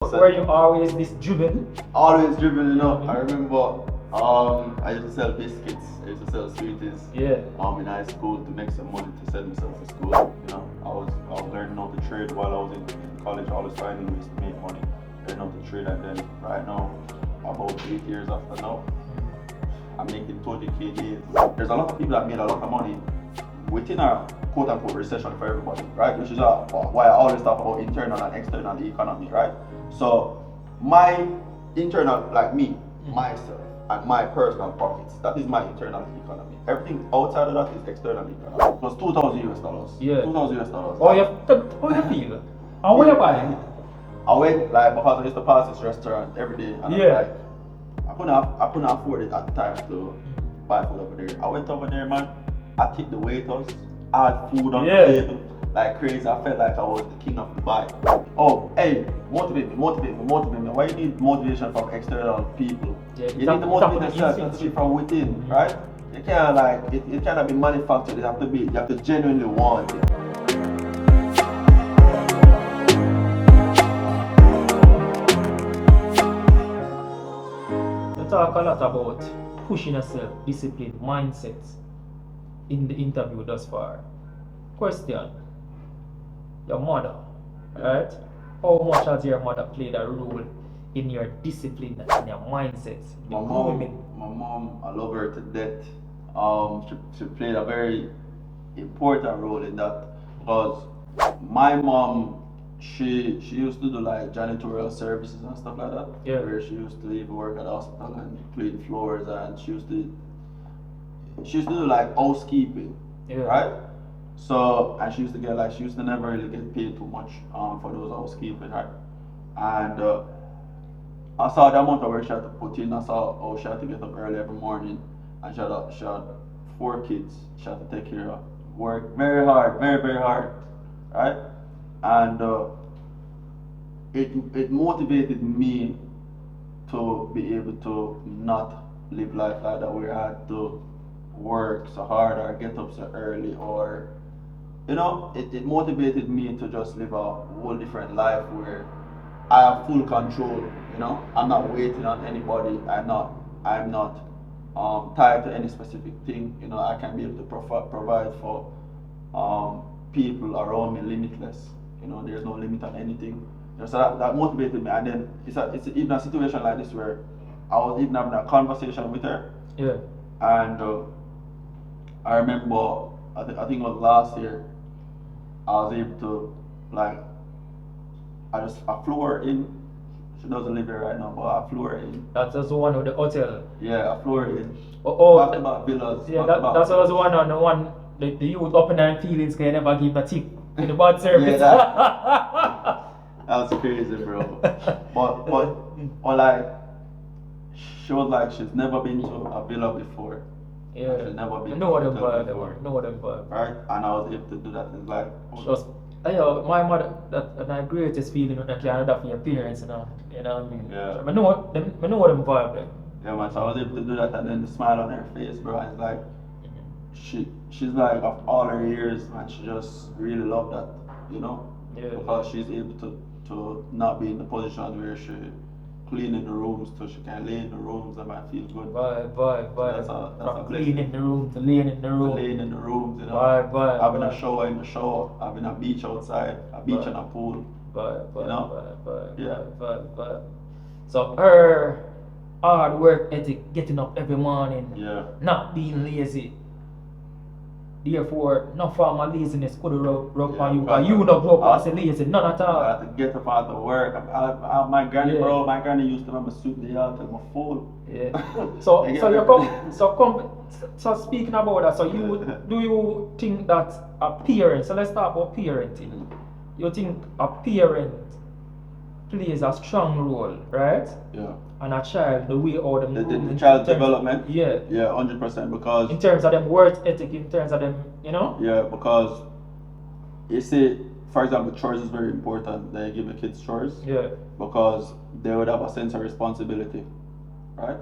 Were you always this driven? Always driven, you know. I remember I used to sell biscuits, I used to sell sweeties. Yeah. In high school to make some money to send myself to school. You know, I was learning how to trade while I was in college. I was finding ways to make money, learning how to trade, and then right now, about 8 years after now, I'm making 20k days. There's a lot of people that made a lot of money within a quote-unquote recession for everybody, right? Which is why I always talk about internal and external economy, right? So my internal, like me, myself, and my personal profits, that is my internal economy. Everything outside of that is external economy. It was 2,000 US dollars. Yeah. 2,000 US dollars. How you feel? And where you buying? I went like because I used to pass this restaurant every day, and Yeah. I couldn't afford it at the time to buy food over there. I went over there, man. I tipped the waiters. I had food on the table like crazy. I felt like I was the king of Dubai. Oh, hey, motivate me. Why you need motivation from external people? Yeah, You need to motivate yourself to see from within, right? You can't it cannot be manufactured. You have to genuinely want it. You talk a lot about pushing yourself, discipline, mindsets in the interview thus far. Question: your mother, right? How much has your mother played a role in your discipline and your mindsets? My mom, I love her to death. She played a very important role in that because my mom, she used to do like janitorial services and stuff like that. Yeah. Where she used to even work at the hospital and clean floors, and she used to do like housekeeping, right? So, and she used to never really get paid too much for those housekeeping, right? And I saw the amount of work she had to put in. I saw how she had to get up early every morning, and she had 4 kids she had to take care of. Work very hard, very hard, right? And it motivated me to be able to not live life like that, where I had to work so hard or get up so early, or you know, it motivated me to just live a whole different life where I have full control. You know, I'm not waiting on anybody. I'm not tied to any specific thing. You know, I can be able to provide for people around me limitless. You know, there's no limit on anything. You know, so that motivated me. And then it's even a situation like this where I was even having a conversation with her. Yeah. And I remember, I think it was last year, I was able to, like, I flew her in. She doesn't live here right now, but I flew her in. That's the one with the hotel. Yeah, I flew her in. Back about villas. Yeah, that's was the one on the one, the youth up in their feelings can never give a tip in the bad service. Yeah, that was crazy, bro. but like, she was like, she's never been to a villa before. Yeah, she's never been know what to I'm a villa about. before. Know what I'm about. Right? And I was able to do that. It's like, just, my mother, that my greatest feeling when I can do for your parents, you know what I mean? Yeah. I know what I'm about. Yeah, man, so I was able to do that, and then the smile on her face, bro, it's like, she's like, of all her years, man, she just really loved that, you know? Yeah. Because she's able to not be in the position where she cleaning the rooms, so she can lay in the rooms and might feel good. Bye. So that's a cleaning in the room to laying in the room. Laying in the rooms, you know? Bye. Having a shower in the shower, having a beach outside, a beach and a pool. Bye. You know? Yeah. So her hard work ethic, getting up every morning, not being lazy. Therefore, no form of laziness could rub on you, because you don't grow up as lazy, none at all. I had to get up out of work. My granny, bro, my granny used to have me sweep the yard till my full. Yeah. So speaking about that, so do you think that a parent, so let's talk about parenting. You think a parent plays a strong role, right? Yeah. And a child, the way how them the child development. Yeah. Yeah, 100%, because in terms of them work ethic, in terms of them, you know? Yeah, because you see, for example, chores is very important. They give the kids chores. Yeah. Because they would have a sense of responsibility, right?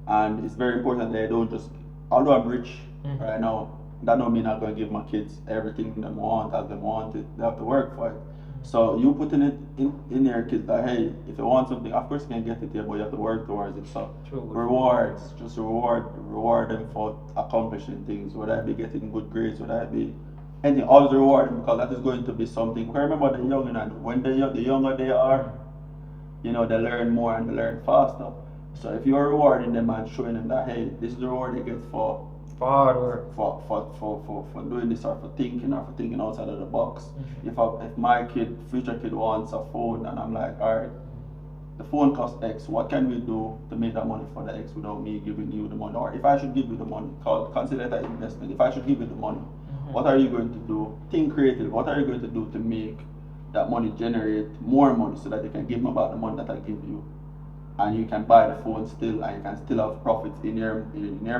And it's very important they don't just, although I'm rich right now, that don't mean I'm going to give my kids everything they want as they want it. They have to work for it. So you putting it in your kids that hey, if you want something, of course you can get it here, but you have to work towards it. So True. rewards, just reward them for accomplishing things, whether it be getting good grades, whether it be anything, always reward them because that is going to be something. Because remember the young and when the younger they are, you know, they learn more and they learn faster. So if you're rewarding them and showing them that hey, this is the reward they get for hard work. For doing this or for thinking outside of the box. If my future kid wants a phone and I'm like, alright, the phone costs X, what can we do to make that money for the X without me giving you the money? Or if I should give you the money, consider that investment. If I should give you the money, what are you going to do? Think creative. What are you going to do to make that money generate more money so that you can give me back the money that I give you? And you can buy the phone still, and you can still have profits in your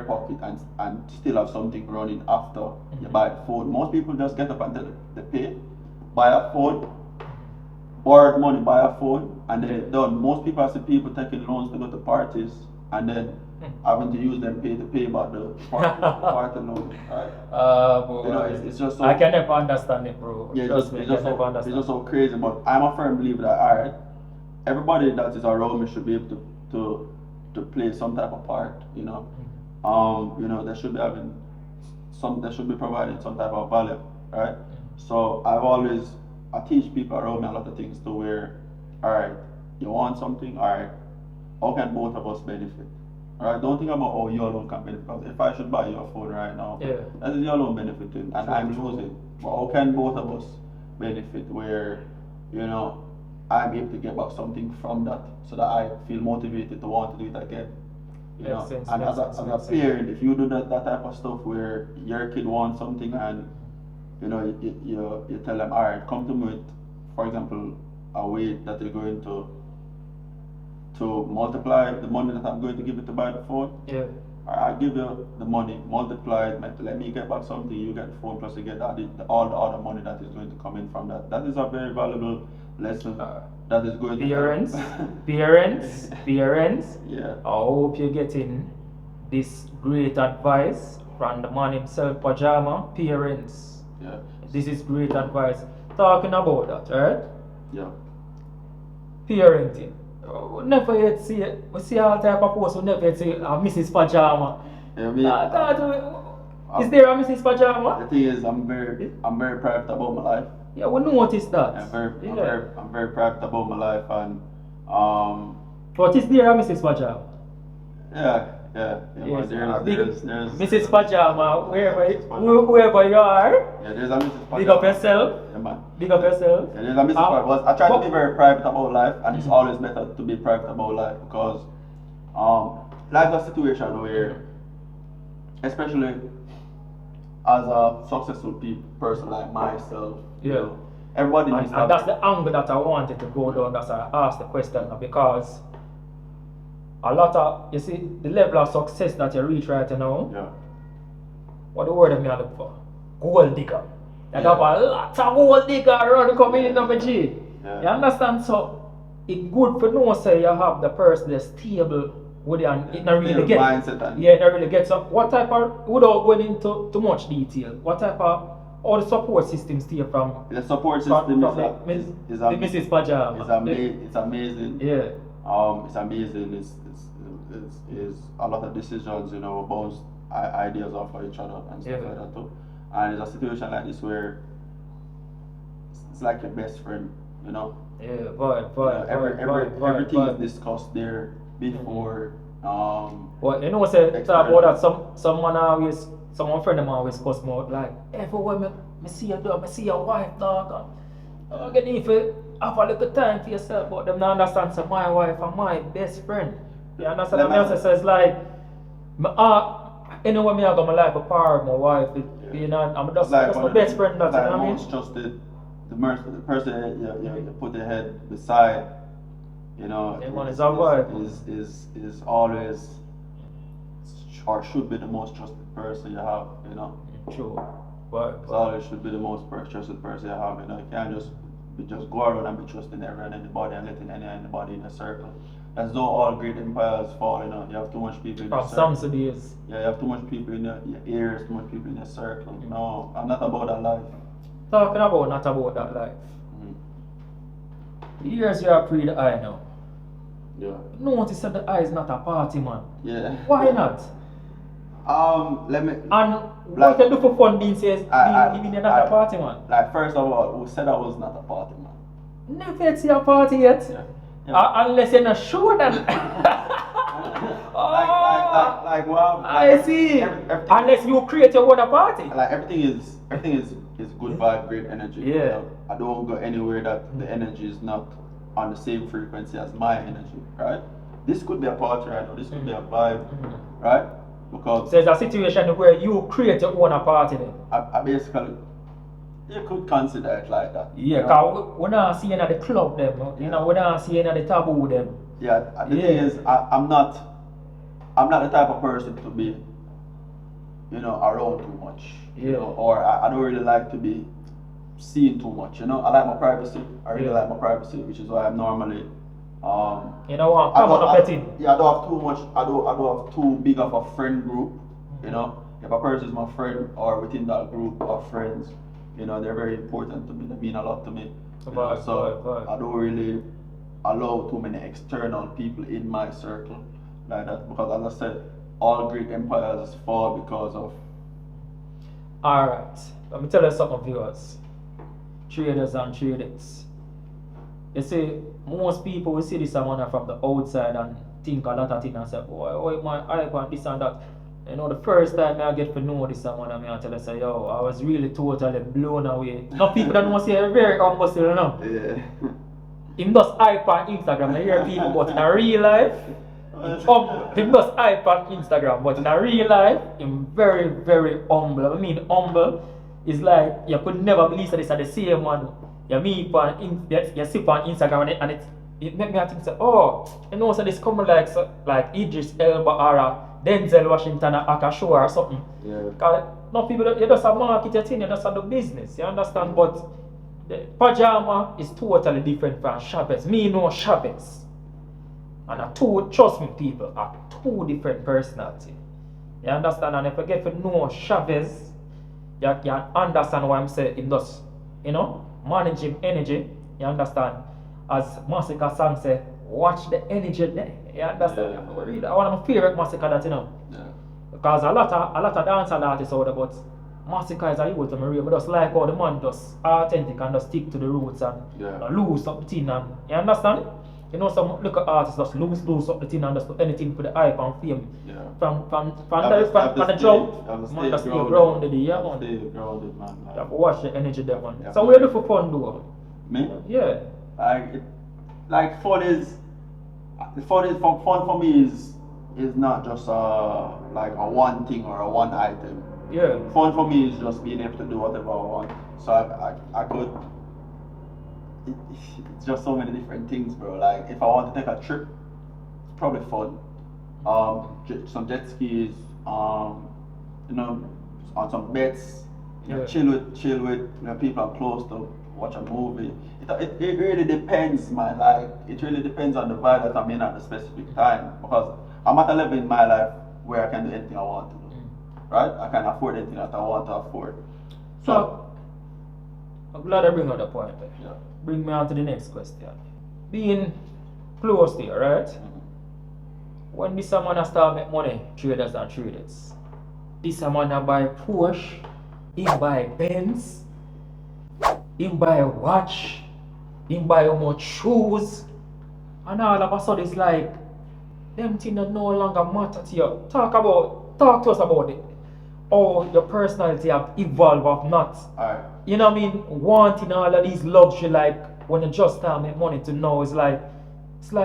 pocket, and still have something running after you buy the phone. Most people just get up and they pay, buy a phone, borrow money, buy a phone, and then it's done. Most people, I see people taking loans to go to parties, and then having to use them to pay back the party loan. Right? Boy. You know, it's just so, I can never understand it, bro. yeah, Trust me, I can never understand. it's just so crazy. But I'm a firm believer that alright, everybody that is around me should be able to play some type of part, you know. You know, they should be having they should be providing some type of value, right? So I teach people around me a lot of things to where, alright, you want something, alright, how can both of us benefit? Alright, don't think about how you alone can benefit, because if I should buy you a phone right now, that is you alone benefiting and I'm losing. But how can both of us benefit where, you know, I'm able to get back something from that so that I feel motivated to want to do it again. You know? Sense, and as a parent, if you do that type of stuff where your kid wants something and you know you tell them, alright, come to me with, for example, a way that you're going to multiply the money that I'm going to give you to buy the phone. Yeah. I give you the money, multiply it, let me get back something, you get the phone, plus you get all the other money that is going to come in from that. That is a very valuable lesson that is going parents, to parents. Yeah. I hope you're getting this great advice from the man himself, Pajama. Parents. Yeah. This is great advice. Talking about that, right? Yeah. Parenting. We never yet see it. We see all type of posts. We never yet see Mrs. Pajama. Yeah, is there a Mrs. Pajama? The thing is, I'm very private about my life. Yeah, we noticed that. I'm very private about my life, and But is there a Mrs. Pajama? Yeah. Yes, There's Mrs. Pajama, wherever you are. Yeah, there's a Mrs. Pajama. Big up yourself. Yeah, man. Big up yourself. Yeah, there's a Mrs. Pajama. I try to be very private about life, and it's always better to be private about life because life's a situation where, especially as a successful person like myself, you know, everybody needs to and that's the angle that I wanted to go down. That's why I asked the question because a lot of, you see, the level of success that you reach right now, what the word that me look for? Gold digger. You have a lot of gold digger around coming in my G. You understand? So it's good for no say you have the person that's stable with you and it not really get it not really get. So what type of, without going into too much detail, what type of all the support systems stay from the support system is the Mrs. Pajama? It's amazing. Yeah. It's amazing. It's a lot of decisions, you know, bounce ideas off of each other and stuff like that too. And it's a situation like this where it's like your best friend, you know. Yeah, everything is discussed there before. But you know, say talk about that. Someone friend of mine always cuss me out like, everywhere me see you dog, me see your wife dog. Get if you have a little time for yourself, but them not understand. So my wife and my best friend. You understand what I'm saying? So it's like, anyway, me I got my life apart, my wife, you know, I'm just like my best friend. That's like what I mean. Most trusted, the person you put your head beside, you know, is always or should be the most trusted person you have, you know. True. But always should be the most trusted person you have, you know. You can't just go around and be trusting everyone and anybody and letting anybody in a circle. That's though all great empires fall, you know. You have too much people in your circle. Some days. Yeah, you have too much people in your ears, too much people in your circle. No, I'm not about that life. Talking about not about that life. Here's your pre the eye now. Yeah. Notice that the eye is not a party, man. Yeah. Why not? Let me. And Like- what you do for fun being says being you're not a party, man? Like, first of all, who said I was not a party man? Never yet see a party yet. Yeah. Yeah. Unless you're not sure that. Like, well, I see. everything, Unless you create your own party. like everything is good vibe, great energy. Yeah. You know? I don't go anywhere that the energy is not on the same frequency as my energy, right? This could be a party right now. This could be a vibe, right? Because So it's a situation where you create your own party then. I basically, you could consider it like that. Yeah, you know? because we not see any of the club them, you know, we not see any of the taboo them. Yeah, the thing is, I'm not the type of person to be, you know, around too much. You Yeah. know, or I don't really like to be seen too much. You know, I like my privacy. I really like my privacy, which is why I'm normally. You know what? I Come on, don't- petting. Yeah, I don't have too much. I don't have too big of a friend group. You know, if a person is my friend or within that group of friends, you know, they're very important to me. They mean a lot to me. You know, Right, so right. I don't really allow too many external people in my circle like that, because, as I said, all great empires fall because of. Alright, let me tell you something, viewers. Traders and traders. You see, most people will see this someone from the outside and think a lot of things and say, oh my hype and this and that. You know, the first time I get to know this someone, I tell you, say, yo, I was really totally blown away. Now people that know say you're very humble still, you know. Yeah. Him just hype on Instagram, I hear people, but in a real life, him just hype on Instagram, but in a real life, him very, very humble. I mean, humble is like, you could never believe that this are the same one. You meet on, you see on Instagram and it make me think, say, oh, you know, so this come like Idris Elba or Denzel Washington or Akasho or something. Yeah. Because no people, you just have market your thing, you just have the business, you understand? But the pajama is totally different from Chavez. Me know Chavez. And trust me people, are two different personalities. You understand? And if you get to know Chavez, you can understand why I'm saying him does, you know, manage him energy, you understand? As Massacre song say, watch the energy there. You understand? Yeah. One of my favorite Massacre that, you know. Yeah. Because a lot of dancehall artists out there, but Massacre is a youth to me real. But just like how the man just authentic and just stick to the roots and lose up the thing, and you understand? You know, some look at artists just lose up the thing and just do anything for the hype and fame. Yeah. From the jump, man just stay grounded, yeah man. Stay grounded, man. You have to watch the energy there, man. Yeah. So what do you do for fun though? Me? Yeah. Fun for me is not just like a one thing or a one item. Yeah. Fun for me is just being able to do whatever I want. So I could. It's just so many different things, bro. Like if I want to take a trip, it's probably fun. Some jet skis. You know, on some beds. You know, chill with you know, people I'm close to. Watch a movie. It really depends, man. Like it really depends on the vibe that I'm in at the specific time. Because I'm at a level in my life where I can do anything I want to do. Right? I can afford anything that I want to afford. So I'm glad I bring up the point there. Yeah. Bring me on to the next question. Being close to you, right? When this someone start make money, traders and traders. This someone buy Porsche, he buy Benz, he buy a watch, he buy how much shoes, and all of a sudden it's like them things no longer matter to you. Talk to us about it. How your personality have evolved of not. Alright. You know what I mean? Wanting all of these luxury, like when you just start make money to know, it's like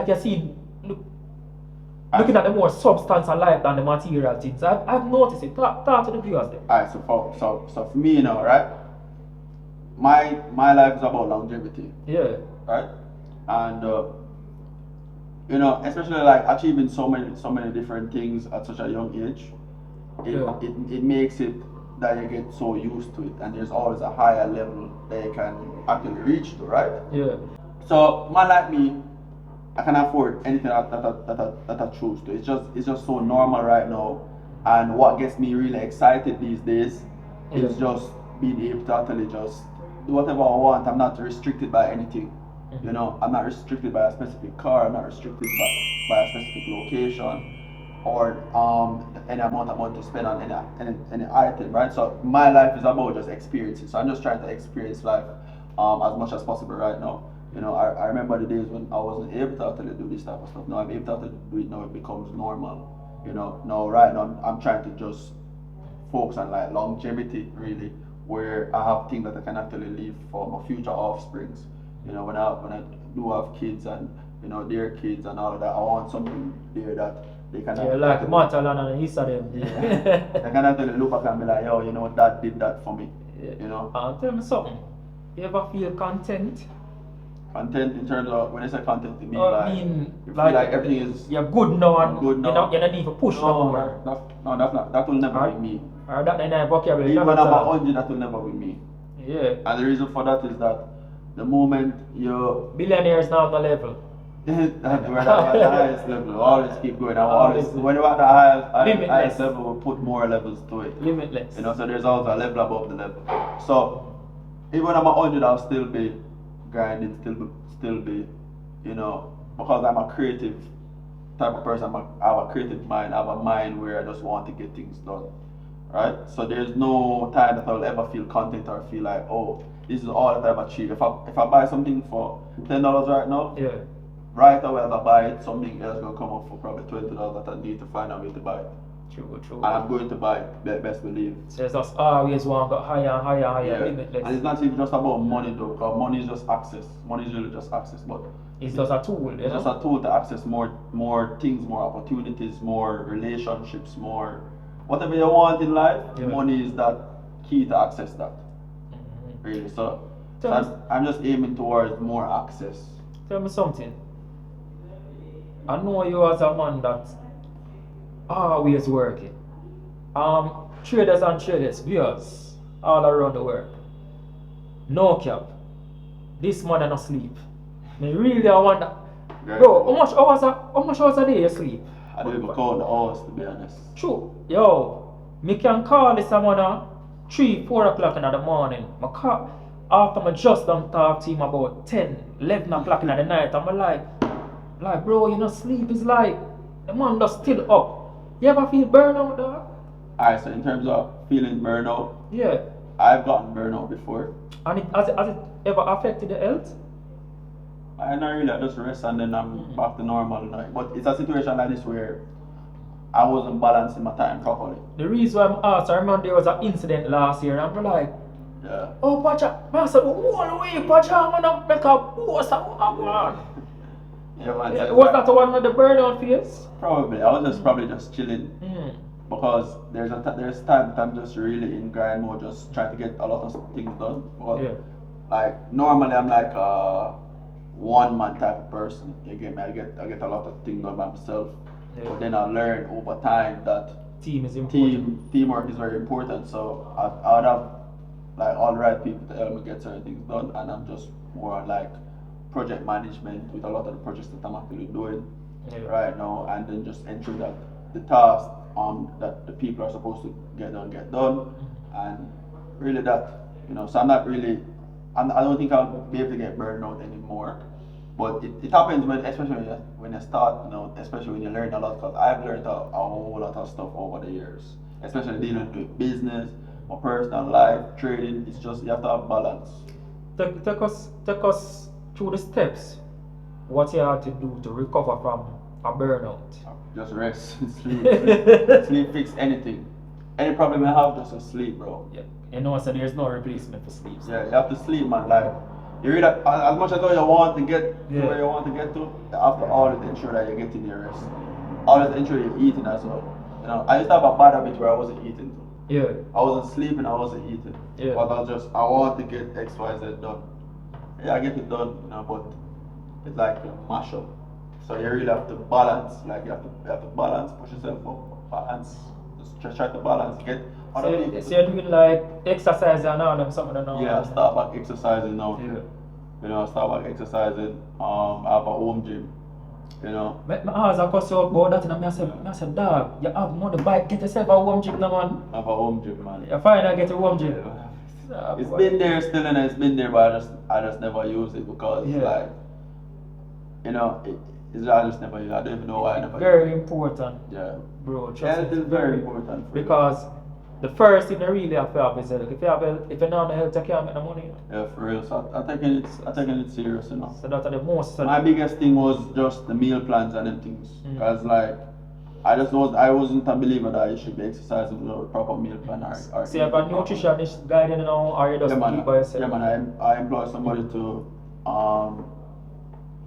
you see, looking at the more substance of life than the material things. I've noticed it. Talk to the viewers there. Alright, so for me, you know, right? My life is about longevity. Yeah. Right? And you know, especially like achieving so many different things at such a young age, it makes it that you get so used to it, and there's always a higher level that you can actually reach to, right? Yeah. So man like me, I can afford anything that I choose to. It's just so normal right now, and what gets me really excited these days is just being able to actually just do whatever I want. I'm not restricted by anything. You know, I'm not restricted by a specific car. I'm not restricted by a specific location or any amount of money to spend on any item, right? So my life is about just experiencing. So I'm just trying to experience life as much as possible right now. You know, I remember the days when I wasn't able to actually do this type of stuff. Now I'm able to do it. Now it becomes normal. You know, now right now I'm trying to just focus on like longevity, really, where I have things that I can actually leave for my future offsprings. You know, when I do have kids and you know their kids and all of that, I want something there that they can. Yeah, like Matalan and his of them. Yeah. They can actually look back and be like, yo, you know, Dad did that for me. Yeah. You know. Tell me something. You ever feel content? Content in terms of when I say content, it means you feel like everything is you're good now and good now. You don't need to push no more. That's not. That will never be me. Or that in a vocabulary. Even when I'm 100, that will never be me. Yeah. And the reason for that is that the moment you billionaires now on the level. we're at the highest level. We always keep going. When you're at the highest level, we put more levels to it. Limitless. You know, so there's also a level above the level. So even when I'm 100, I'll still be grinding, still be, you know, because I'm a creative type of person. I have a creative mind. I have a mind where I just want to get things done. Right? So there's no time that I'll ever feel content or feel like, oh, this is all that I've achieved. If I buy something for $10 right now, yeah, right away as I buy it, something else gonna come up for probably $20 that I need to find a way to buy it. True. And I'm going to buy it, best believe. So it's just always one got higher and higher, Yeah. limitless. And it's not even just about money though, because money is just access. Money is really just access, but it's just a tool. It's just a tool to access more things, more opportunities, more relationships, more whatever you want in life. Yeah. Money is that key to access that. Really, so I'm just aiming towards more access. Tell me something. I know you as a man that always working. Traders and traders, viewers all around the world. No cap. This man no sleep. Me really I wonder. Bro, how much hours a day you sleep? I don't even count the hours, to be honest. True. Yo, me can call this someone 3, 4 o'clock in the morning. After I just done talk to him about 10, 11 o'clock in the night, I'm like bro, you know, sleep is like, the man just still up. You ever feel burnout, dog? Alright, so in terms of feeling burnout, yeah, I've gotten burnout before. And has it ever affected the health? I not really, I just rest and then I'm back to normal. Like, but it's a situation like this where I wasn't balancing my time properly. The reason why I'm asked, I remember there was an incident last year and I'm like, yeah. Oh, Pajama, I said, all way, Pajama, not make a post. Yeah, man. Was that one with the burnout phase? Probably. I was probably just chilling. Because there's time that I'm just really in grind mode, just trying to get a lot of things done. But yeah. Like normally I'm like a one man type of person. You get me? I get a lot of things done by myself. Yeah. But then I learn over time that team is important. Teamwork is very important. So I would have like all the right people to help me get certain things done, and I'm just more on like project management with a lot of the projects that I'm actually doing right now, and then just ensure that the tasks that the people are supposed to get done, and really that, you know. So I'm not really, I don't think I'll be able to get burned out anymore. But it happens especially when you start, you know, especially when you learn a lot. Because I've learned a whole lot of stuff over the years, especially dealing with business, my personal life, trading. It's just you have to have balance. Take us through the steps. What you have to do to recover from a burnout? Just rest, sleep, sleep fix anything. Any problem you have, just sleep, bro. Yeah, you know, so there's no replacement for sleep. So. Yeah, you have to sleep, man. Like you really, as much as you want to get to where you want to get to, you have to always ensure that you're getting your rest. Always ensure you're eating as well. You know, I used to have a bad habit where I wasn't eating too. Yeah. I wasn't sleeping, I wasn't eating. Yeah. But I want to get X, Y, Z done. Yeah, I get it done, you know, but it's like a mashup. So you really have to balance, like you have to balance, push yourself up, balance, just try to balance, get other people. So you're doing like exercise and all them something and all. Yeah, I start back exercising now. Yeah. You know, I start back exercising. I have a home gym. You know. My eyes are cut so about that, and I said, dog, you have money, buy, get yourself a home gym now, man. I have a home gym, man. You finally get a home gym. Yeah. It's been there still, and it's been there, but I just never use it because like you know, it's I just never, I don't even know why I never. Very important, Yeah. bro. Trust Health me, is very important for you. because the first thing you really have to have is health. If you don't have health, you can't make the money. Yeah, for real. So I'm taking it serious, you know. So that's the most. My biggest thing was just the meal plans and them things, Mm. cause like I wasn't a believer that you should be exercising without a proper meal plan or See, if a nutritionist guiding you now, or you just yeah, eat by yourself. yeah, man. I employ somebody to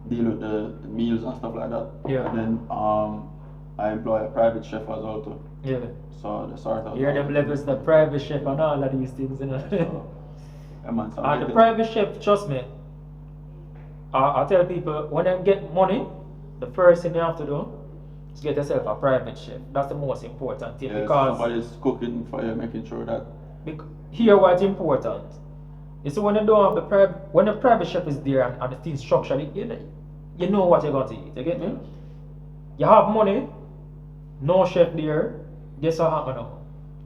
deal with the meals and stuff like that. Yeah. And then I employ a private chef as well too. Yeah. So the sort of. You hear them levels, the private chef and all of these things, you know. So, yeah, man. So And the private chef, trust me, I tell people, when they get money, the first thing you have to do is get yourself a private chef. That's the most important thing, yeah, because somebody's cooking for you, making sure that. here what's important. You see, when you don't have when the private chef is there and the thing structured, you know what you're going to eat. You get me? You have money, no chef there. Guess what happen now?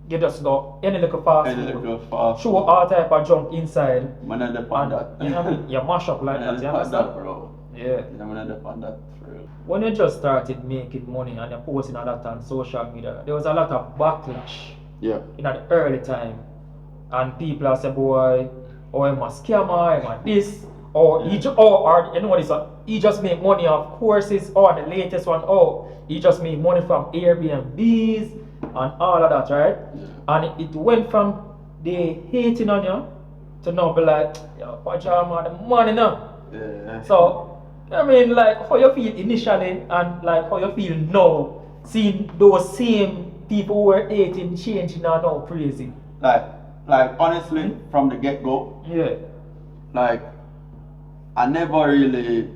You just go any little fast food, show all type of junk inside. Man, I depend that. You know what I mean? You mash up like that. You understand? That, bro. Yeah. Yeah, man, I depend that for real. When you just started making money and you're posting a lot on social media, there was a lot of backlash Yeah. in the early time. And people are saying, boy, oh, I'm a scammer, I'm a this, or he just, or you know what it's he just make money off courses, or the latest one, he just make money from Airbnbs and all of that, right? Yeah. And it went from they hating on you to now be like, yo, PAJAMA, the money now. Yeah. So, I mean, like, how you feel initially and like how you feel now, seeing those same people who were hating changing and now praising. Like honestly, from the get go, Yeah. like I never really,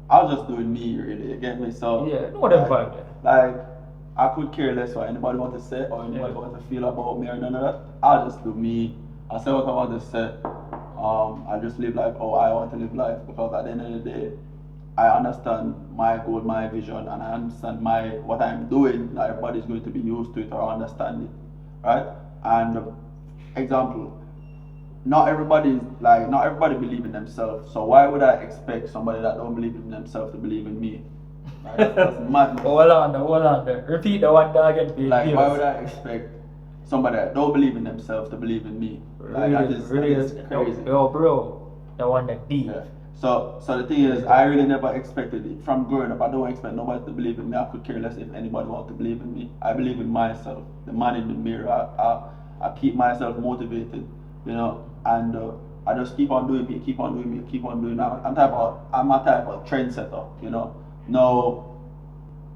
I was just doing me really. You get me? So Yeah, no them vibe there. like I could care less what anybody want to say or anybody want to feel about me or none of that. I'll just do me. I say what I want to say. I just live life how I want to live life, because at the end of the day, I understand my goal, my vision, and I understand what I'm doing. Not everybody's going to be used to it or understand it, right? And example, not everybody believe in themselves. So why would I expect somebody that don't believe in themselves to believe in me? Like, that's madness. Hold on there. Repeat the one that again, please. Like, why would I expect somebody that don't believe in themselves to believe in me? Like, that is crazy. Yo, bro, the one that deep. Yeah. So the thing is, I really never expected it. From growing up, I don't expect nobody to believe in me. I could care less if anybody wants to believe in me. I believe in myself. The man in the mirror. I keep myself motivated, you know, and I just keep on doing me, keep on doing. I'm a type of trendsetter, you know. Now,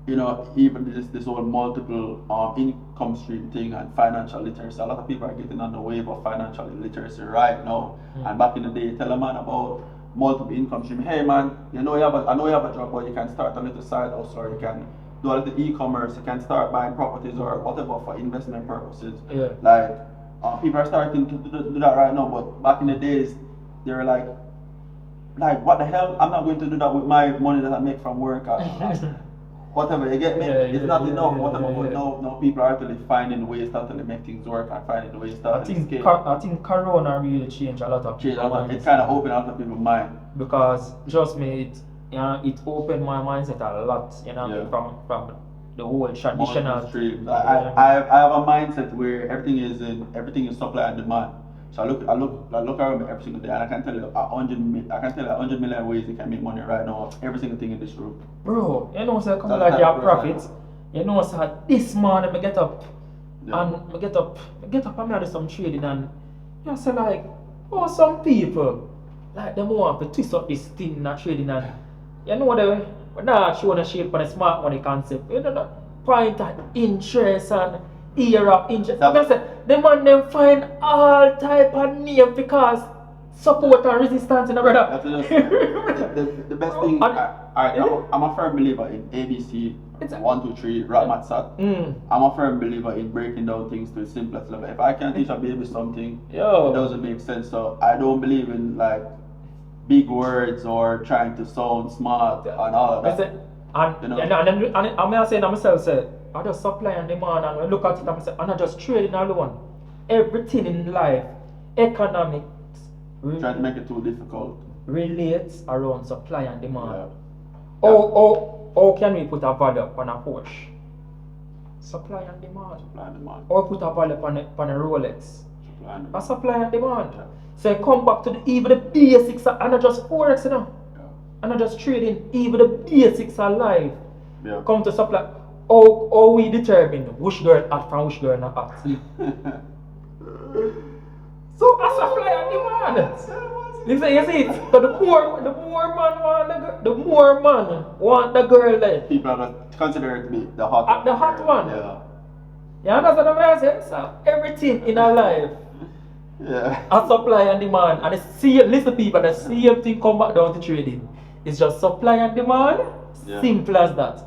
you know, even this whole multiple income stream thing and financial literacy, a lot of people are getting on the wave of financial literacy right now. And back in the day, tell a man about multiple income stream. Hey man, I know you have a job, but you can start a little side hustle, or you can do a little e-commerce, you can start buying properties or whatever for investment purposes. Yeah. Like people are starting to do that right now, but back in the days, they were like what the hell? I'm not going to do that with my money that I make from work. Whatever, you get me? It's not enough, whatever, but now people are actually finding ways to actually make things work and finding ways to actually scale. I think Corona really changed a lot of people's minds. It kind of opened a lot of people's mind. Because just me, it opened my mindset a lot, you know, Yeah. from the whole traditional. I have a mindset where everything is supply and demand. So I look around me every single day, and I can tell you 100 million ways you can make money right now. Every single thing in this room. Bro, you know, so come like your profits. You know, so this morning I get up, and I get up and I do some trading, and you say like, some people like them want to twist up this thing in trading, and you know they not showing a shape on the smart money concept. You know the point at interest and year of interest. Like I said, the man them find all type of name because support and resistance in the brother. That's just the best thing. I'm a firm believer in ABC, 1, 2, 3, Rat Sat. I'm a firm believer in breaking down things to the simplest level. If I can't teach a baby something, it doesn't make sense. So I don't believe in like big words or trying to sound smart and all of that. And I'm saying to myself, I just supply and demand, and I look at it and say, and I just trading alone. Everything in life, economics, Try to make it too difficult. relates around supply and demand. How can we put a value on a Porsche? Supply and demand. Supply and demand. Or put a value on a Rolex. Supply and A demand. supply and demand. So you come back to even the basics and not just Forex, you know. Yeah. And not just trading, even the basics of life. Yeah. Come to supply. How we determine which girl hot from which girl not hot. So a supply and demand. You see it? So the more man want the girl then. People are gonna consider it to be the hot The hot one. Yeah. You understand what I'm saying? So everything in our life, Yeah. a supply and demand, and listen people, the same thing come back down to trading. It's just supply and demand. Yeah. Simple as that.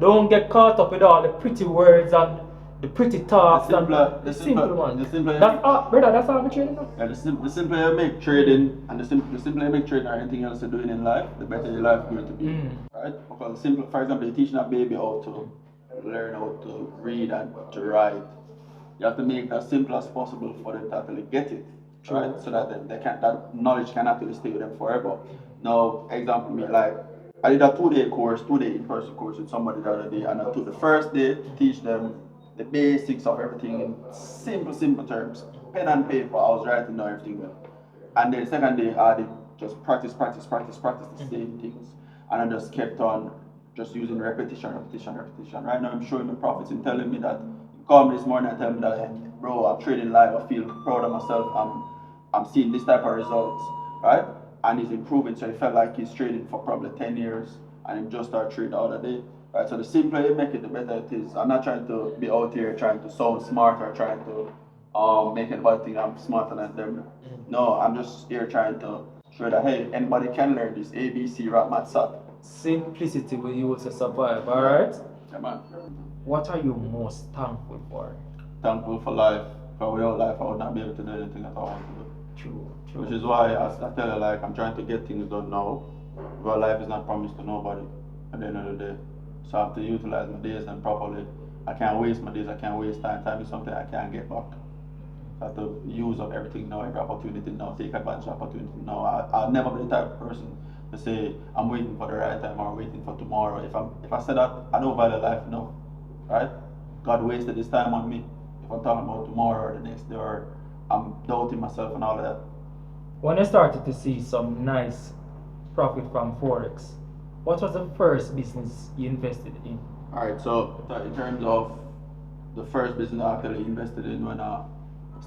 Don't get caught up with all the pretty words and the pretty talks The and simpler- simple one. the simpler- That's all, brother. That's all I'm trading now. Yeah, the simpler you make trading, and the simpler you make trading or anything else you're doing in life, the better your life is going to be. Right? Because simple, for example, you're teaching a baby how to learn how to read and to write. You have to make it as simple as possible for them to actually get it. True. Right? So that that knowledge can actually stay with them forever. Now, example me, like I did a 2-day in-person course with somebody the other day, and I took the first day to teach them the basics of everything in simple terms. Pen and paper, I was writing down everything well. And then the second day I did just practice the same things. And I just kept on just using repetition. Right now I'm showing the profits and telling me that, he called me this morning and tell me that, hey, bro, I'm trading live, I feel proud of myself, I'm seeing this type of results, right? And he's improving, so he felt like he's trading for probably 10 years and he just started trading the other day. Right, so the simpler you make it, the better it is. I'm not trying to be out here trying to sound smart or trying to make anybody think I'm smarter than them. No, I'm just here trying to show that, hey, anybody can learn this ABC, rap, math, sat. Simplicity will use to survive, alright? Yeah, man. What are you most thankful for? Thankful for life. Because without life, I would not be able to do anything that I want to do. True. Which is why I tell her, like, I'm trying to get things done now. But life is not promised to nobody at the end of the day. So I have to utilize my days and properly. I can't waste my days, I can't waste time. Time is something I can't get back. So I have to use up everything now, every opportunity now, take advantage of opportunity now. I'll never be the type of person to say I'm waiting for the right time or waiting for tomorrow. If I say that, I don't value life enough. Right? God wasted his time on me. If I'm talking about tomorrow or the next day, or I'm doubting myself and all of that. When I started to see some nice profit from Forex, what was the first business you invested in? Alright, so in terms of the first business I actually invested in when I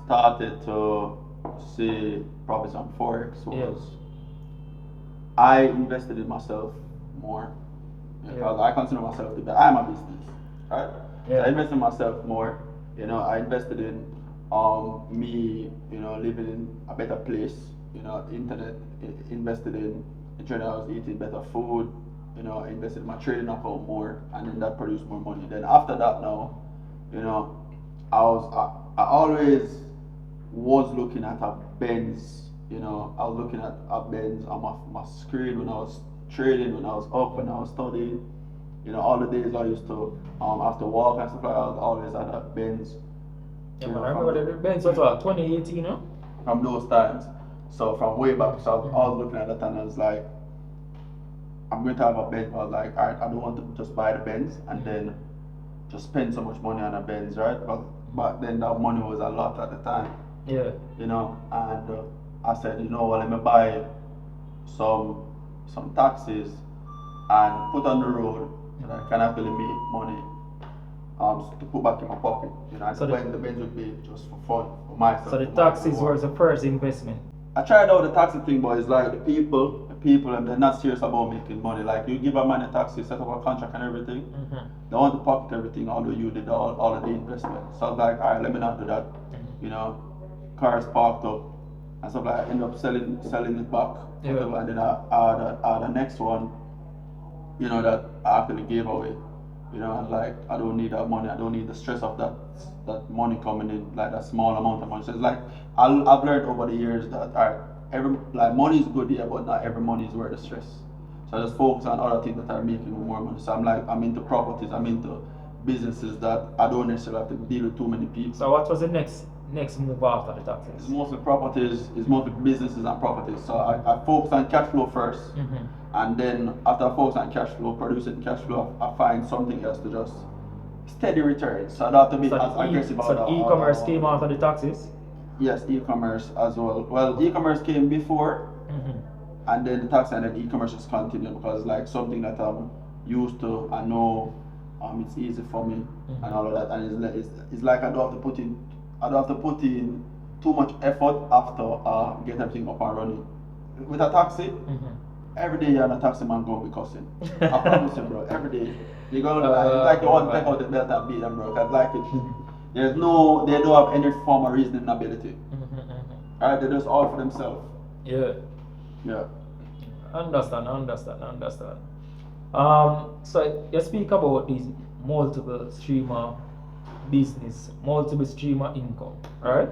started to see profits on Forex was I invested in myself more. Because I consider myself to be, I'm a business, right? So I invested in myself more. I invested in me, living in a better place, internet, invested in ensuring I was eating better food, I invested in my trading account more, and then that produced more money. Then after that now, I always was looking at a Benz, I was looking at a Benz on my screen when I was trading, when I was up, when I was studying. All the days I used to have to walk and stuff like that, I was always at that Benz. Yeah, man, I remember the Benz was 2018, no? From those times. So from way back, so I was looking at that and I was like, I'm going to have a Benz. I was like, alright, I don't want to just buy the Benz and then just spend so much money on a Benz, right? But then that money was a lot at the time. Yeah. And I said, let me buy some taxis and put on the road so that I can actually make money to put back in my pocket. So the Benz would be just for fun, for myself. So the taxis was the first investment. I tried out the taxi thing, but it's like the people, and they're not serious about making money. Like you give a man a taxi, set up a contract and everything. They want to pocket everything, although you did all of the investment. So I was like, alright, let me not do that. Cars parked up and stuff like that. I end up selling it back. Whatever, and then I had the next one, that I actually gave away. And like I don't need that money. I don't need the stress of that money coming in, like that small amount of money. So it's like I've learned over the years that money is good, yeah, but not every money is worth the stress. So I just focus on other things that are making me more money. So I'm into properties. I'm into businesses that I don't necessarily have to deal with too many people. So what was the next next move after the taxes? It's mostly properties, it's mostly businesses and properties. So I focus on cash flow first, and then after I focus on cash flow, producing cash flow, I find something else to just steady returns. So I don't have to be as aggressive about So e-commerce came after the taxes? Yes, e-commerce as well. Well, e-commerce came before, and then the tax, and then e-commerce just continued because like something that I'm used to, I know, it's easy for me and all of that, and it's like I don't have to put in too much effort after get everything up and running. With a taxi, every day you're on a taxi man going to be cussing. I promise you, bro. Every day you're gonna like you want to take out the belt and beat them, bro. Cause like they don't have any form of reasoning ability. Alright, they're just all for themselves. Yeah. Yeah. Understand. So you speak about these multiple stream of business, multiple stream of income, right?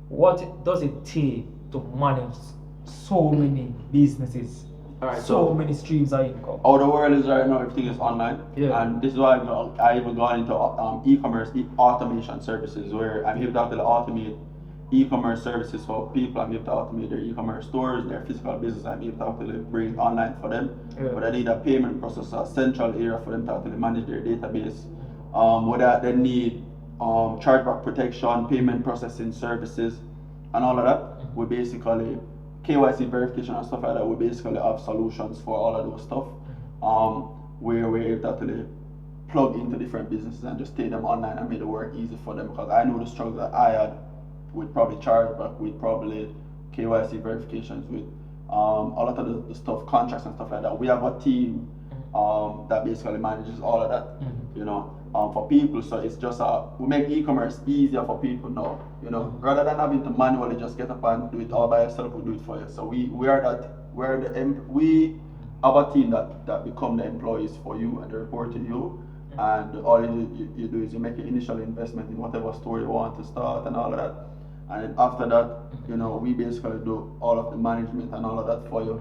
What does it take to manage so many businesses, Alright, so many streams of income? How the world is right now, everything is online. Yeah. And this is why I even gone into e-commerce automation services, where I'm able to actually automate e-commerce services for people. I'm able to automate their e-commerce stores, their physical business. I'm able to actually bring online for them. Yeah. But I need a payment processor, a central area for them to actually manage their database. Whether they need chargeback protection, payment processing services, and all of that. We basically KYC verification and stuff like that. We basically have solutions for all of those stuff. Where we're able to actually plug into different businesses and just take them online and make the work easy for them, because I know the struggles that I had with probably chargeback, with probably KYC verifications, with a lot of the stuff, contracts and stuff like that. We have a team that basically manages all of that, for people. So it's just we make e-commerce easier for people now, rather than having to manually just get up and do it all by yourself. We do it for you. So we have a team that become the employees for you, and they report to you. And all you do is you make an initial investment in whatever store you want to start and all of that. And then after that, we basically do all of the management and all of that for you.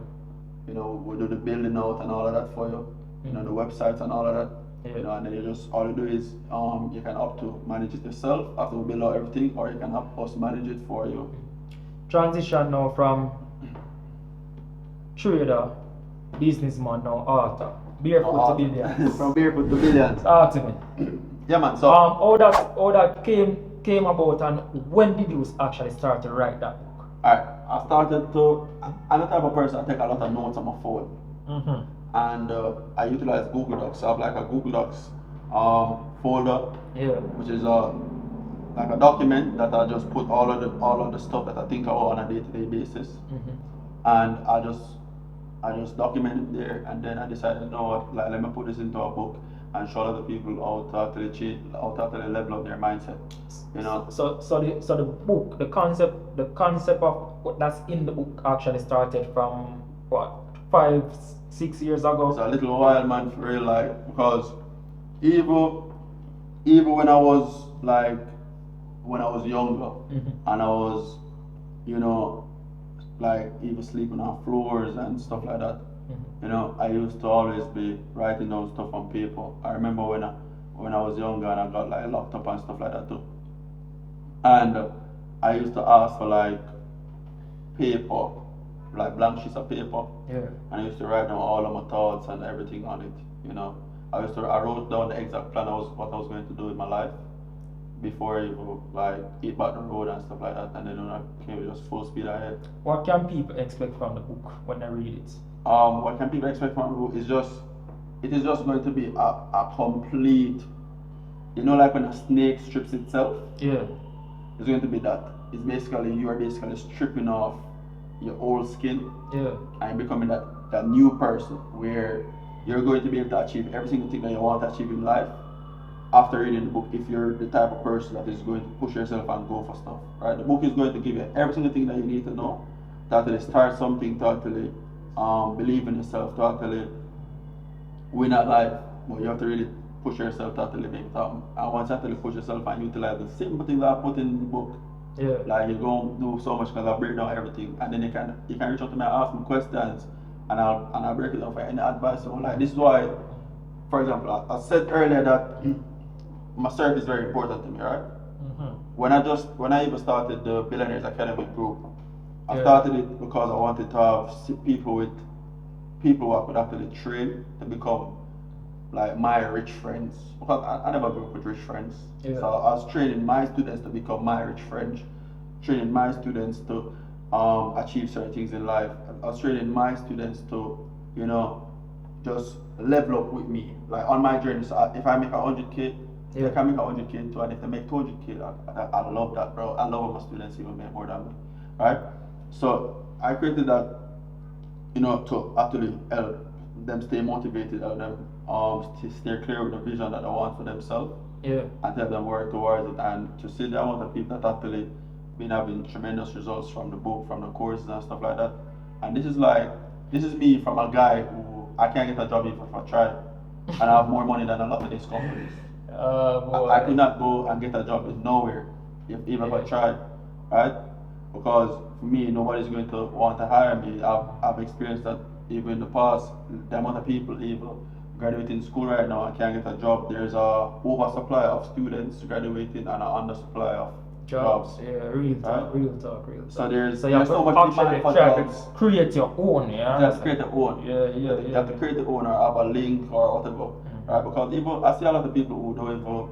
We do the building out and all of that for you. The websites and all of that. And then all you do is you can opt to manage it yourself after we build out everything, or you can have us manage it for you. Transition now from trader, businessman, now author. Barefoot to billions. From barefoot to billions. Talk to me. Yeah, man. So how that came about, and when did you actually start to write that book? Alright, I'm the type of person that take a lot of notes on my phone. And I utilize Google Docs. So I have like a Google Docs folder, which is like a document that I just put all of the stuff that I think about on a day-to-day basis. And I just document it there, and then I decided, let me put this into a book and show other people how to actually level up their mindset. So the book, the concept of what that's in the book actually started from what, 5-6 years ago? It's a little while, man, for real, like, because even when I was younger, and I was, like even sleeping on floors and stuff like that. I used to always be writing down stuff on paper. I remember when I was younger and I got like locked up and stuff like that too. And I used to ask for like paper, like blank sheets of paper. And I used to write down all of my thoughts and everything on it. I wrote down the exact plan what I was going to do in my life before I even like hit back the road and stuff like that, and then I came just full speed ahead. What can people expect from the book when they read it? What can people expect from the book is it is just going to be a complete, like when a snake strips itself. It's going to be that. It's basically, you are basically stripping off your old skin. And becoming that new person where you're going to be able to achieve every single thing that you want to achieve in life after reading the book, if you're the type of person that is going to push yourself and go for stuff, right? The book is going to give you every single thing that you need to know to actually start something, to actually believe in yourself, to actually win at life. But you have to really push yourself to actually make it happen. And once you actually push yourself and utilize the simple things that I put in the book, like you're going to do so much, because I break down everything, and then you can reach out to me and ask me questions, and I'll break it down for any advice. So like, this is why, for example, I said earlier that myself is very important to me, right? when I even started the Billionaires Academy group, I Yeah. started it because I wanted to have people who I could actually train to become like my rich friends. Because I never grew up with rich friends. Yeah. So I was training my students to become my rich friends, training my students to achieve certain things in life. I was training my students to, you know, just level up with me. Like on my journey. So if I make 100K, Yeah. they can make 100K too, and if they make 200K, I love that, bro. I love when my students even make more than me, right? So I created that, you know, to actually help them stay motivated, help them stay clear with the vision that they want for themselves, Yeah. and help them work towards it. And to see the amount of people that actually been having tremendous results from the book, from the courses and stuff like that. And this is me from a guy who I can't get a job even if I try, and I have more money than a lot of these companies. Boy. I could not go and get a job in nowhere even if I tried, right? Because for me, nobody's going to want to hire me. I've experienced that even in the past. The amount of people even graduating school right now and can't get a job. There's a oversupply of students graduating and an undersupply of jobs. Yeah, real talk, Right? real talk, real talk. So there's you have so to much demand actually for try to jobs. create your own, yeah. You have to create your own. Yeah, You have to create your own or have a link or whatever. Right? Because even I see a lot of people who don't even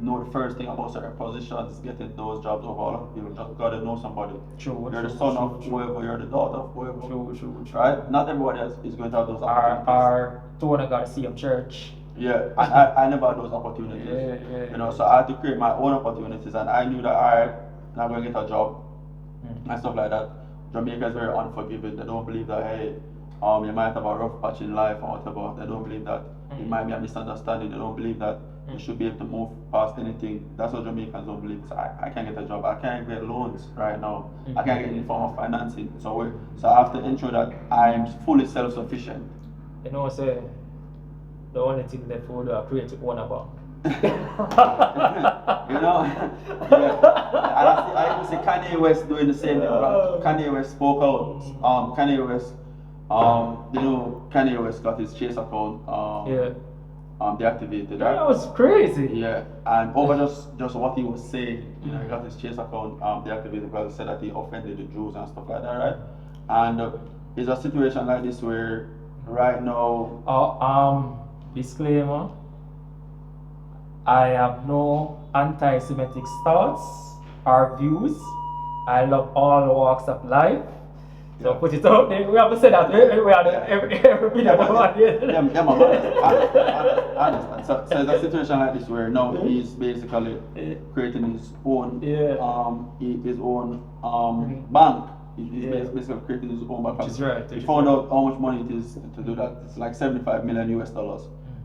know the first thing about certain positions, getting those jobs over a lot of people just because they know somebody. True, You're the true, son true, of true. whoever, you're the daughter of whoever. True. Right? Not everybody else is going to have those opportunities. Our Tony got to see him church. Yeah, I never had those opportunities. Yeah. You know, so I had to create my own opportunities, and I knew that alright, I'm not going to get a job and stuff like that. Jamaica is very unforgiving. They don't believe that hey, you might have a rough patch in life or whatever. They don't believe that it might be a misunderstanding. They don't believe that you should be able to move past anything. That's what Jamaicans don't believe. So I can't get a job. I can't get loans right now. I can't get any form of financing. So I have to ensure that I'm fully self-sufficient. You know, say the only thing that for do create your own bank. You know, yeah. And I even see Kanye West doing the same thing. Kanye West spoke out. Kanye West, you know, Kanye West got his Chase account deactivated. Right? That was crazy. Yeah, and over just what he was saying, you know, he got his Chase account deactivated because he said that he offended the Jews and stuff like that, right? And it's a situation like this where right now. Disclaimer. I have no anti-Semitic thoughts or views. I love all walks of life. So Yeah. put it out there. We have to say that. We have every video. Yeah, man, I understand. So it's a situation like this where now he's basically creating his own bank. He's basically creating his own bank. Which is right. He found out how much money it is to do that. It's like $75 million US.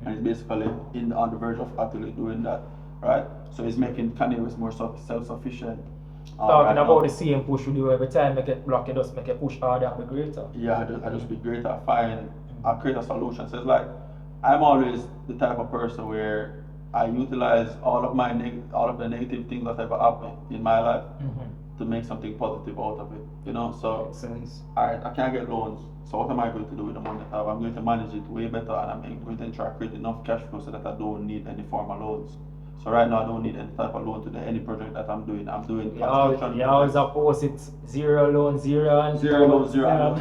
And he's basically on the verge of actually doing that, right? So he's making Kanye West more self-sufficient. Talking right about now. the same push we do every time, make it block, it just make it push harder and be greater. Yeah, I just be greater. I create a solution. So it's like I'm always the type of person where I utilize all of the negative things that ever happened in my life to make something positive out of it. You know, so Makes sense. alright, I can't get loans. So what am I going to do with the money that I have? I'm going to manage it way better, and I'm going to try to create enough cash flow so that I don't need any form of loans. So right now I don't need any type of loan to do any project that I'm doing. I'm doing construction. You always oppose it. Zero loan, zero and Zero loan, zero.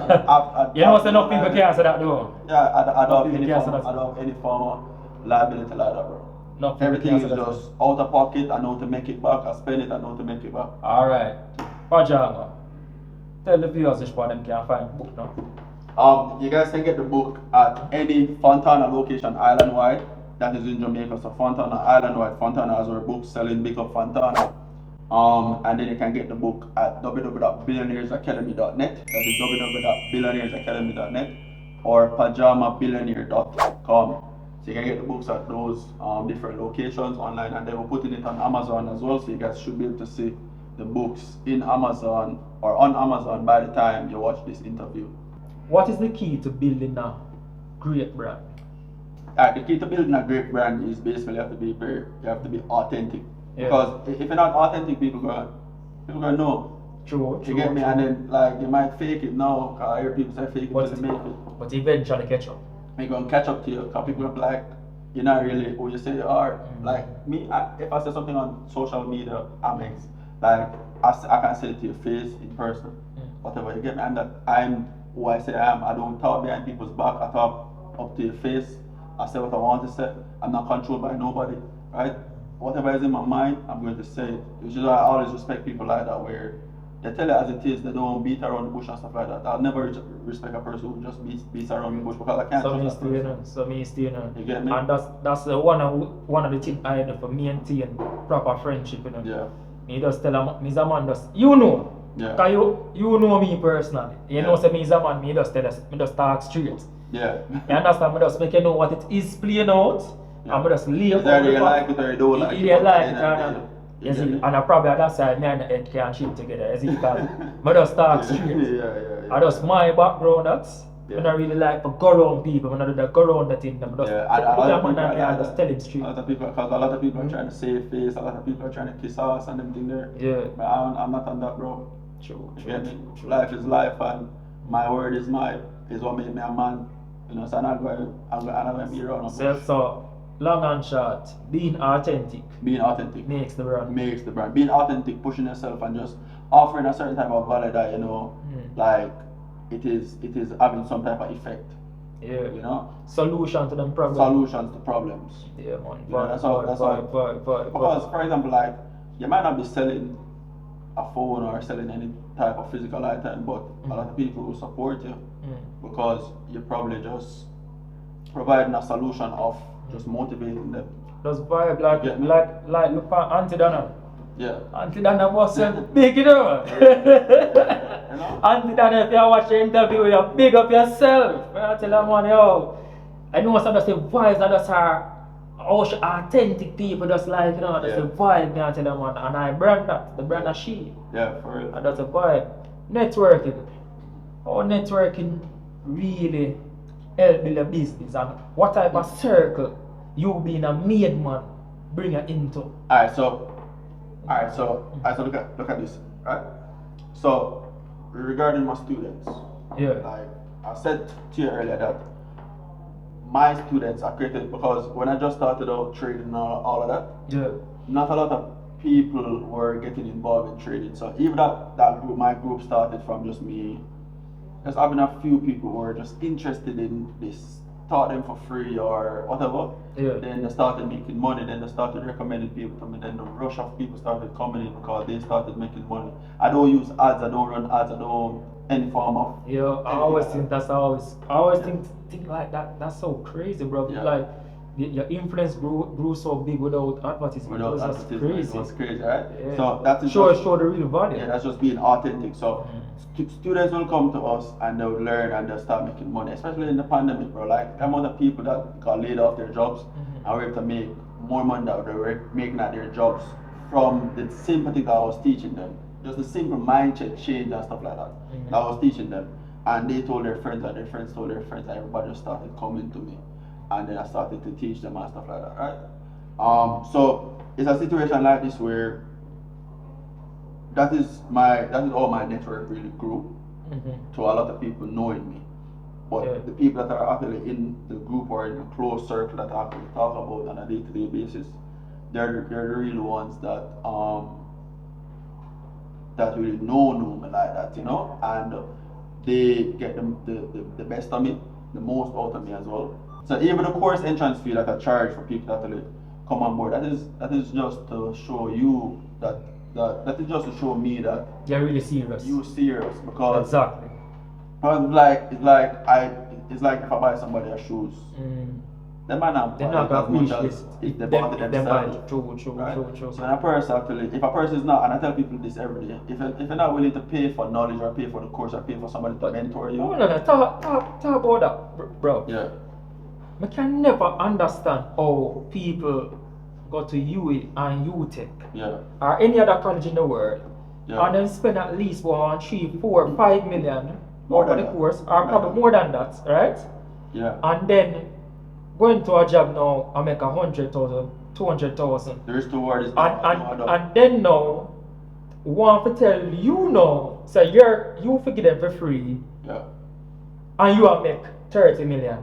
You know, so enough people can answer that though. Yeah, I don't Nothing have can answer that. I don't have any form of liability like that, bro. Nothing Everything can is answer that. just out of pocket. I know to make it back. I spend it. I know to make it back. Alright. Pajama. Tell the viewers which part them can find the book now. You guys can get the book at any Fontana location island-wide that is in Jamaica. So Fontana island-wide, Fontana has our book selling Big Up Fontana. And then you can get the book at www.billionairesacademy.net. That is www.billionairesacademy.net or pajamabillionaire.com. So you can get the books at those different locations online, and they will put it on Amazon as well. So you guys should be able to see the books in Amazon or on Amazon by the time you watch this interview. What is the key to building a great brand? The key to building a great brand is basically you have to be authentic. Yeah. Because if you're not authentic, people gonna know. True. You get me? And then like you might fake it now. Cause I hear people say fake it till they make it. But eventually catch up. They're gonna catch up to you. Cause people gonna be like, you're not really who you say you are. Like me, if I say something on social media, like I can say it to your face in person, whatever you get me, and that I'm who I say I am. I don't talk behind people's back. I talk up to your face. I say what I want to say. I'm not controlled by nobody, right? Whatever is in my mind, I'm going to say it. Which is why I always respect people like that, where they tell it as it is. They don't beat around the bush and stuff like that. I'll never respect a person who just beats around the bush because I can't trust that person. So me stay, you know. You get me? And that's the one of the things I do for maintain proper friendship, you know. Yeah. Me just tell him, me a man just, you know. Yeah. Cause you know me personally. You Yeah. know, say me is a man, me just tell us, me just talk straight. Yeah. You understand? Me just make you know what it is playing out. Yeah. And me just lay up. Either you like it or you don't like it. You like it Yeah. or not. You see, and I probably at that side, me and the head can't shit together. You see, because me just talk straight. Yeah. I just my background that's. Yeah. I don't really like to go around people. I don't do go around the thing. I just put them on and I just tell him straight. Because a lot of people are trying to save face, a lot of people are trying to kiss ass and everything there. Yeah. But I'm not on that, bro. True. You get me? Life is life, and my word is what made me a man. You know, so I'm not going to be around. So, long and short, being authentic Being authentic makes the brand. makes the brand. Being authentic, pushing yourself, and just offering a certain type of value that like it is having some type of effect. Yeah. You know, Solution to them problems. solutions to problems. Yeah, man. Yeah, that's all. Because, for example, like you might not be selling a phone or selling any type of physical item, but a lot of people will support you because you're probably just providing a solution of just motivating them. Just vibe like Get me? like look at Auntie Donna. Yeah. Auntie Donna must have big, you know. You know? Auntie Donna, if you watch the interview, you big up yourself. I tell them, man, yo, I know some of the vibes that just are authentic people, just like, you know, that's the vibe, me I tell them, man. And I brand that, the brand of she. Yeah, for real. And that's a vibe. Networking. How networking really help build a business, and what type of circle you being a made man bring you into. Alright, so look at this, right? So regarding my students, Yeah. like I said to you earlier that my students are created because when I just started out trading and all of that, Yeah. not a lot of people were getting involved in trading. So even that group, my group started from just me, just having a few people who were just interested in this, taught them for free or whatever. Yeah. Then they started making money, then they started recommending people to me, then the rush of people started coming in because they started making money. I don't use ads, I don't run ads, I don't any form of. Yeah, I always think I always think like that. That's so crazy, bro. Yeah. Like your influence grew so big without advertisement. It was just crazy. It was crazy, right? Yeah. So that's just, show the real value. yeah, that's just being authentic. So students will come to us and they'll learn and they'll start making money, especially in the pandemic, bro. Like the amount of people that got laid off their jobs and were able to make more money that they were making at their jobs from the simple thing that I was teaching them. Just the simple mindset change and stuff like that that I was teaching them. And they told their friends and their friends told their friends, and everybody just started coming to me. And then I started to teach them and stuff like that, right? So it's a situation like this where that is all my network really grew to a lot of people knowing me. But the people that are actually in the group or in a close circle that I actually talk about on a day-to-day basis, they're the real ones that that really know me like that, you know, and they get the best of me, the most out of me as well. So even the course entrance fee that I charge for people that actually come on board, that is just to show you that is just to show me that You're really serious. you serious, because Exactly. it's like if I buy somebody a shoes, they might not They're buy not it gonna as much appreciate as it. if they bought it themselves. True. Right? So when a person actually, if a person is not, and I tell people this every day, if you're not willing to pay for knowledge or pay for the course or pay for somebody to mentor you, No, talk about that, bro. yeah, I can never understand how people go to UE and UTech yeah, or any other college in the world yeah. and then spend at least 1, 3, 4, 5 million More over than the that. course, or probably more than that, right? Yeah. And then go into a job now and make 100,000, 200,000. The risk to reward is And then now want to tell you now, so you forget them for free yeah, and you will make 30 million.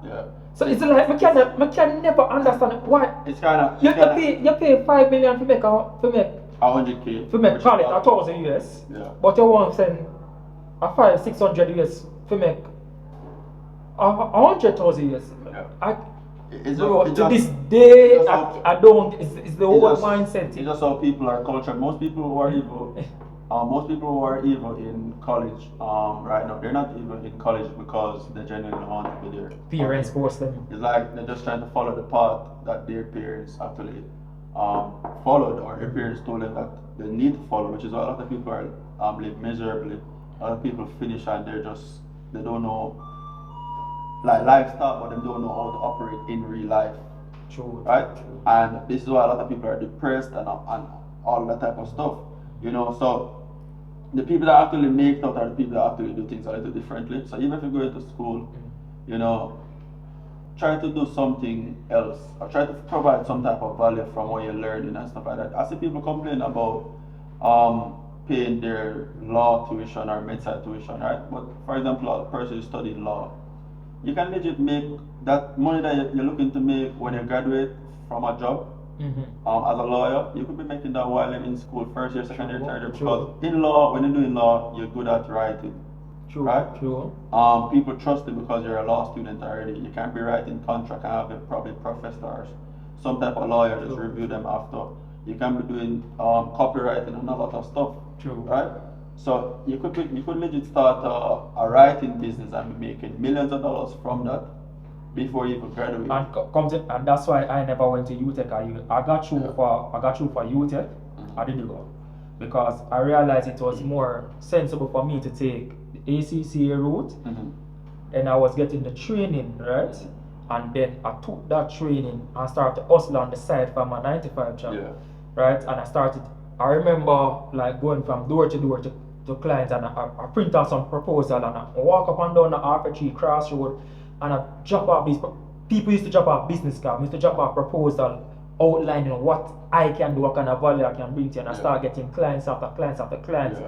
yeah. So it's like I can never understand why It's kind of you pay 5 million to make 100K. For me, call it 1,000 US. Yeah. But you want to send a 500-600 US for make 100,000 US. Yeah. To this day, I don't. It's the whole mindset. It's just how people are cultured. Most people who are evil, in college, right now, they're not even in college because they genuinely want to be there. Parents force them. It's like they're just trying to follow the path that their parents actually followed, or their parents told them that they need to follow, which is why a lot of people are live miserably. A lot of people finish and they don't know like lifestyle, but they don't know how to operate in real life. True. Right? And this is why a lot of people are depressed and all that type of stuff. You know, so the people that actually make it out are the people that actually do things a little differently. So even if you go into school, you know, try to do something else, or try to provide some type of value from what you're learning and stuff like that. I see people complain about paying their law tuition or med-sci tuition, right? But for example, a person who studied law, you can legit make that money that you're looking to make when you graduate from a job. As a lawyer, you could be making that while you're in school, first year, second year, third year, because in law, when you're doing law, you're good at writing. True. Right? True. People trust you because you're a law student already. You can't be writing contract and have a probably professor or some type of lawyer just review them after. You can be doing copywriting and a lot of stuff. True. Right? So you could legit start a writing business and be making millions of dollars from that before you even graduate. And that's why I never went to UTech. I got through for UTech. I didn't go because I realized it was more sensible for me to take the ACCA route, and I was getting the training, right? And then I took that training and started to hustle on the side from my 9-to-5 job, right? And I remember like going from door to door to clients, and I print out some proposal and I walk up and down the R3 crossroad, and I drop off these. People used to drop off business cards, used to drop off proposal outlining what I can do, what kind of value I can bring to you, and I start getting clients after clients after clients.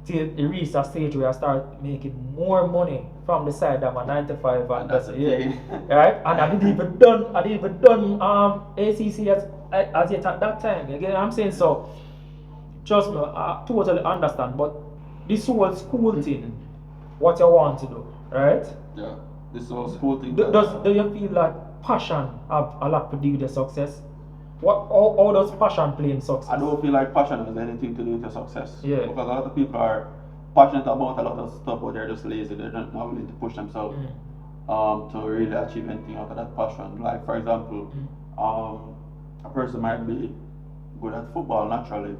Till it reached a stage where I started making more money from the side than my 9-to-5, and that's it. Right? And I didn't even done ACC as yet at that time. You get what I'm saying? So trust me, I totally understand. But this whole school thing, what you want to do, right? Yeah. This whole school thing. Do you feel like passion have a lot to do with your success? How does passion play in success? I don't feel like passion has anything to do with your success. Yeah. Because a lot of people are passionate about a lot of stuff, but they're just lazy. They're not willing to push themselves to really achieve anything out of that passion. Like for example, a person might be good at football naturally,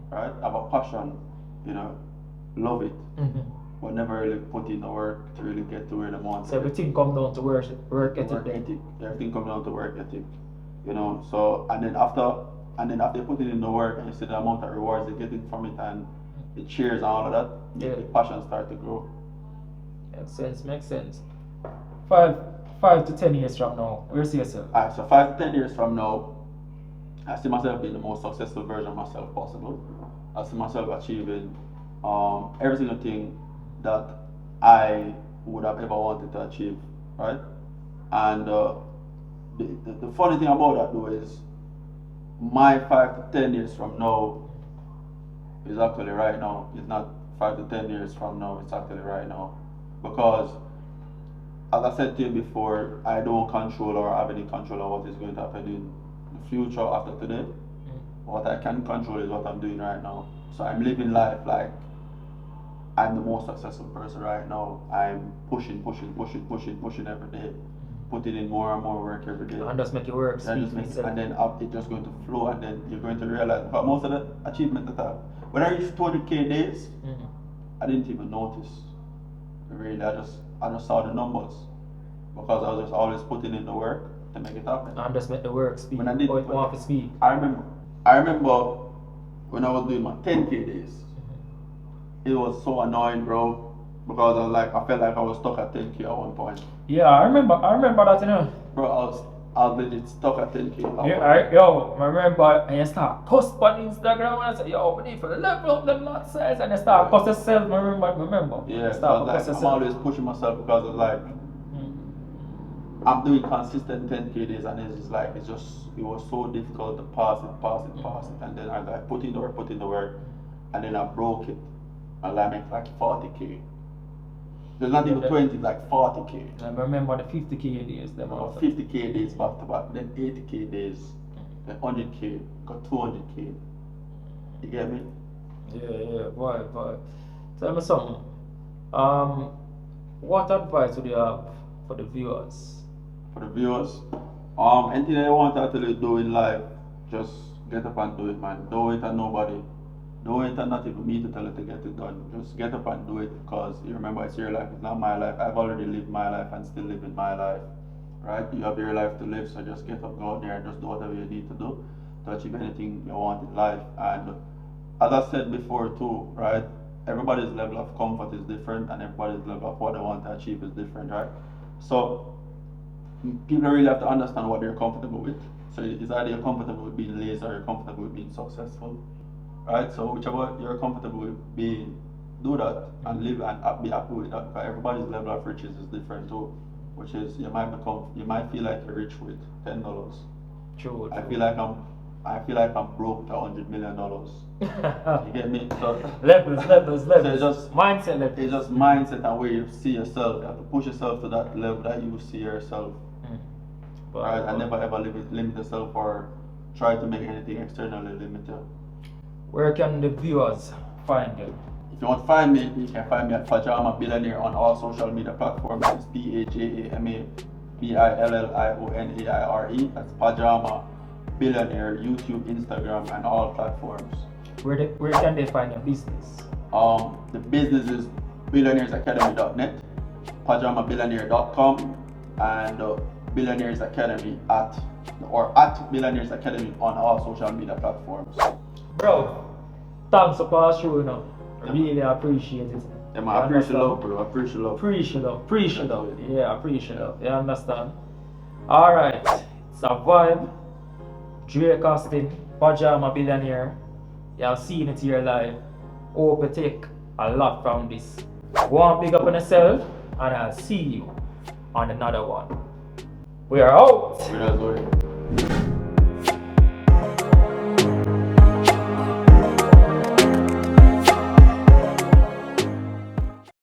right? Have a passion, you know, love it, but never really put in the work to really get to where they want. So everything comes down to work ethic. Everything comes down to work ethic. You know, so and then after putting in the work and you see the amount of rewards they're getting from it and the cheers and all of that, the passion start to grow. Makes sense. 5 to 10 years from now, where do you see yourself? Alright, so 5 to 10 years from now, I see myself being the most successful version of myself possible. I see myself achieving every single thing that I would have ever wanted to achieve, right? And the funny thing about that though is my 5 to 10 years from now is actually right now. It's not 5 to 10 years from now, it's actually right now. Because as I said to you before, I don't control or have any control of what is going to happen in the future after today. What I can control is what I'm doing right now. So I'm living life like I'm the most successful person right now. I'm pushing every day. Putting in more and more work every day. And just make it work. And then it's just going to flow, and then you're going to realize. But most of the achievement that when I reached 200K days, I didn't even notice. Really, I just saw the numbers because I was just always putting in the work to make it happen. And just make the work speak. When I did, want to speak. I remember when I was doing my 10K days. It was so annoying, bro. Because I felt like I was stuck at 10K at one point. Yeah, I remember that, you know. Bro, I was legit stuck at 10K. I remember and you start post on Instagram and I say, yo, we need to level up them lot size, and you start post yourself, remember. Yeah, so I'm always pushing myself because I'm doing consistent 10K days, and it was so difficult to pass it, and then I put in the work, and then I broke it, and I make like 40K. There's not even 20, it's like 40K. I remember the 50K days. 50K days back to back, then 80K days, then 100K, got 200K. You get me? Yeah, boy. Tell me something. What advice would you have for the viewers? For the viewers, anything that you want to actually do in life, just get up and do it, man. Do it and nobody. Do it and not even me to tell you to get it done. Just get up and do it, because you remember it's your life, it's not my life. I've already lived my life and still living my life, right? You have your life to live, so just get up, go out there and just do whatever you need to do to achieve anything you want in life. And as I said before too, right? Everybody's level of comfort is different, and everybody's level of what they want to achieve is different, right? So people really have to understand what they're comfortable with. So it's either you're comfortable with being lazy or you're comfortable with being successful, right? So whichever you're comfortable with being, do that and live and be happy with that. Because everybody's level of riches is different too. Which is you might feel like you're rich with $10. True. I feel like I'm broke to $100 million. You get me? So levels. So it's just mindset levels. It's just mindset and where you see yourself. You have to push yourself to that level that you see yourself. Right? And never ever limit yourself or try to make anything externally limit you. Where can the viewers find you? If you want to find me, you can find me at PAJAMA Billionaire on all social media platforms. It's PAJAMA BILLIONAIRE. That's PAJAMA Billionaire, YouTube, Instagram, and all platforms. Where can they find your business? The business is billionairesacademy.net, pajamabillionaire.com, and Billionaires Academy at Billionaires Academy on all social media platforms. Bro, thanks for showing up. Really appreciate it. Yeah, man, I appreciate love, bro. I appreciate love. Appreciate love. Yeah, appreciate love. You understand? Alright, it's a vibe. Dreycosting, Pajama Billionaire. You've seen it in your life. Hope you take a lot from this. Go and big up on yourself, and I'll see you on another one. We are out. We are going.